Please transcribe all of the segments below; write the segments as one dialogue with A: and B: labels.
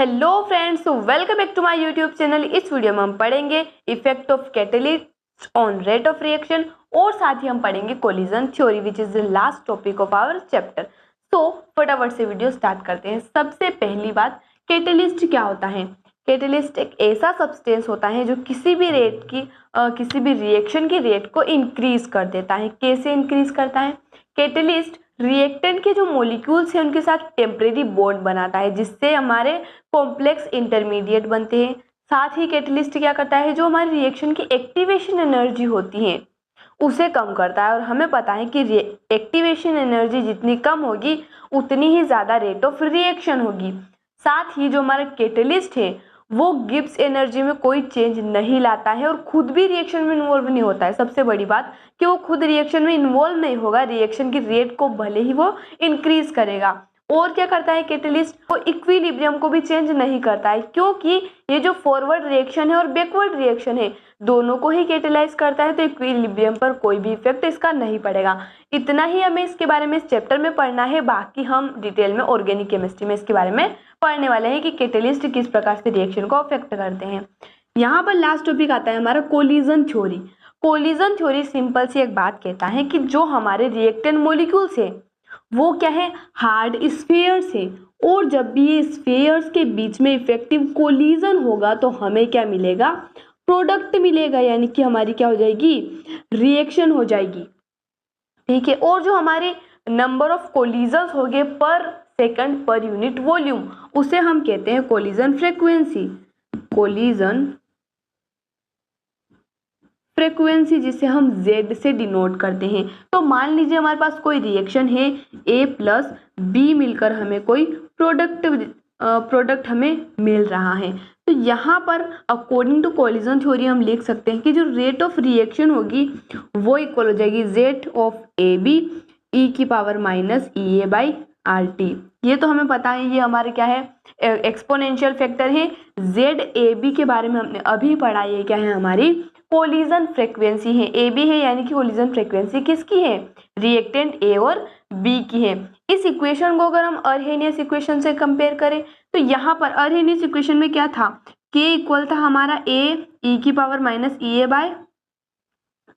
A: Hello friends, welcome back to my YouTube channel. इस video में हम पढ़ेंगे effect of catalyst on rate of reaction और साथ ही हम पढ़ेंगे collision theory which is the last topic of our chapter. तो फटाफट से वीडियो स्टार्ट करते हैं। सबसे पहली बात, कैटलिस्ट क्या होता है। कैटलिस्ट एक ऐसा सब्सटेंस होता है जो किसी भी रिएक्शन की रेट को इंक्रीज कर देता है। कैसे इंक्रीज करता है? कैटलिस्ट रिएक्टेंट के जो मॉलिक्यूल्स हैं उनके साथ टेम्परेरी बॉन्ड बनाता है जिससे हमारे कॉम्प्लेक्स इंटरमीडिएट बनते हैं। साथ ही कैटलिस्ट क्या करता है, जो हमारी रिएक्शन की एक्टिवेशन एनर्जी होती है उसे कम करता है। और हमें पता है कि एक्टिवेशन एनर्जी जितनी कम होगी उतनी ही ज़्यादा रेट ऑफ रिएक्शन होगी। साथ ही जो हमारा कैटलिस्ट है वो गिब्स एनर्जी में कोई चेंज नहीं लाता है और खुद भी रिएक्शन में इन्वॉल्व नहीं होता है। सबसे बड़ी बात कि वो खुद रिएक्शन में इन्वॉल्व नहीं होगा, रिएक्शन की रेट को भले ही वो इंक्रीज करेगा। और क्या करता है कैटलिस्ट, वो इक्विलिब्रियम को भी चेंज नहीं करता है, क्योंकि ये जो फॉरवर्ड रिएक्शन है और बैकवर्ड रिएक्शन है दोनों को ही कैटेलाइज करता है, तो इक्विलिब्रियम पर कोई भी इफेक्ट इसका नहीं पड़ेगा। इतना ही हमें इसके बारे में इस चैप्टर में पढ़ना है। बाकी हम डिटेल में ऑर्गेनिक केमिस्ट्री में इसके बारे में पढ़ने वाले हैं कि कैटेलिस्ट किस प्रकार से रिएक्शन को अफेक्ट करते हैं। यहाँ पर लास्ट टॉपिक आता है हमारा collision theory. Collision theory simple सी एक बात कहता है कि जो हमारे रिएक्टेंट मॉलिक्यूल्स है वो क्या है, हार्ड स्फीयर्स है, और जब भी ये स्फीयर्स के बीच में इफेक्टिव कोलिजन होगा तो हमें क्या मिलेगा, प्रोडक्ट मिलेगा, यानी कि हमारी क्या हो जाएगी, रिएक्शन हो जाएगी। ठीक है। और जो हमारे नंबर ऑफ कोलिजन्स हो गए पर सेकंड पर यूनिट वॉल्यूम उसे हम कहते हैं कोलिजन फ्रीक्वेंसी। कोलिजन फ्रीक्वेंसी जिसे हम Z से डिनोट करते हैं। तो मान लीजिए हमारे पास कोई रिएक्शन है, A प्लस B मिलकर हमें कोई प्रोडक्ट हमें मिल रहा है। तो यहाँ पर अकॉर्डिंग टू कोलिजन थ्योरी हम लिख सकते हैं कि जो रेट ऑफ रिएक्शन होगी वो इक्वल हो जाएगी Z ऑफ AB e की power minus EA by RT। ये तो हमें पता है, ये हमारे क्या है, एक्सपोनेंशियल फैक्टर है। ZAB के बारे में हमने अभी पढ़ा, ये क्या है, हमारी कोलिजन फ्रीक्वेंसी है। AB है यानी कि कोलिजन फ्रीक्वेंसी किसकी है, रिएक्टेंट A और B की है। इस इक्वेशन को अगर हम अर्हेनियस इक्वेशन से कंपेयर करें तो यहाँ पर अर्हेनियस इक्वेशन में क्या था, K इक्वल था हमारा A e की power minus EA by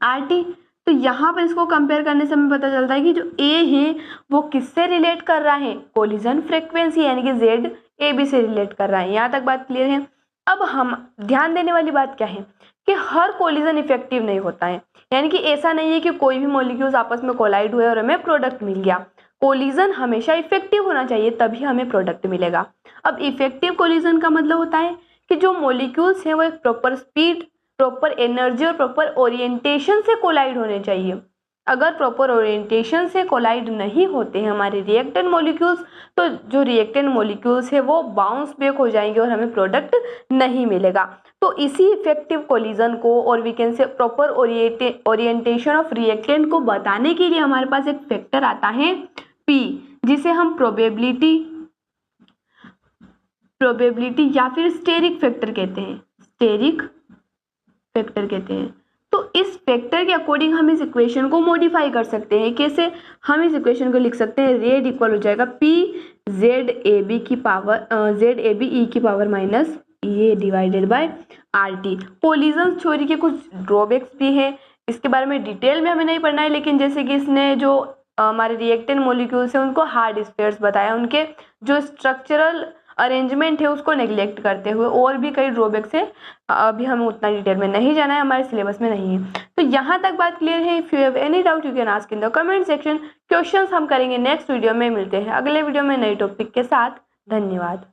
A: RT। तो यहाँ पर इसको कंपेयर करने से हमें पता चलता है कि जो A है वो किससे रिलेट कर रहा है, कोलिजन फ्रीक्वेंसी यानी कि ZAB से रिलेट कर रहा है। यहाँ तक बात क्लियर है। अब हम ध्यान देने वाली बात क्या है कि हर कोलिजन इफेक्टिव नहीं होता है, यानी कि ऐसा नहीं है कि कोई भी मॉलिक्यूल्स आपस में कोलाइड हुए और हमें प्रोडक्ट मिल गया। कोलिजन हमेशा इफेक्टिव होना चाहिए तभी हमें प्रोडक्ट मिलेगा। अब इफेक्टिव कोलिजन का मतलब होता है कि जो मॉलिक्यूल्स हैं वो एक प्रॉपर स्पीड, प्रॉपर एनर्जी और प्रॉपर ओरिएंटेशन से कोलाइड होने चाहिए। अगर प्रॉपर ओरिएंटेशन से कोलाइड नहीं होते हैं हमारे रिएक्टेंट मॉलिक्यूल्स तो जो रिएक्टेंट मॉलिक्यूल्स है वो बाउंस बैक हो जाएंगे और हमें प्रोडक्ट नहीं मिलेगा। तो इसी इफेक्टिव कोलिजन को और we can say proper orientation of reactant को बताने के लिए हमारे पास एक फैक्टर आता है P, जिसे हम प्रोबेबिलिटी या फिर स्टेरिक फैक्टर कहते हैं। स्टेरिक फैक्टर कहते हैं। तो इस फैक्टर के अकॉर्डिंग हम इस इक्वेशन को मॉडिफाई कर सकते हैं। कैसे? हम इस इक्वेशन को लिख सकते हैं, रेट इक्वल हो जाएगा P ZAB की पावर ZAB e की power minus EA divided by RT। Collision theory के कुछ ड्रॉबैक्स भी है, इसके बारे में डिटेल में हमें नहीं पढ़ना है, लेकिन जैसे कि इसने जो हमारे रिएक्टेंट मॉलिक्यूल्स हैं उनको हार्ड स्फीयर्स बताया, उनके जो स्ट्रक्चरल अरेंजमेंट है उसको नेग्लेक्ट करते हुए और भी कई ड्रॉबैक्स है। अभी हमें उतना डिटेल में नहीं जाना है, हमारे सिलेबस में नहीं है। तो यहाँ तक बात क्लियर है। If you have any doubt you can ask in the comment section. Questions हम करेंगे नेक्स्ट वीडियो में। मिलते हैं अगले वीडियो में नई टॉपिक के साथ। धन्यवाद।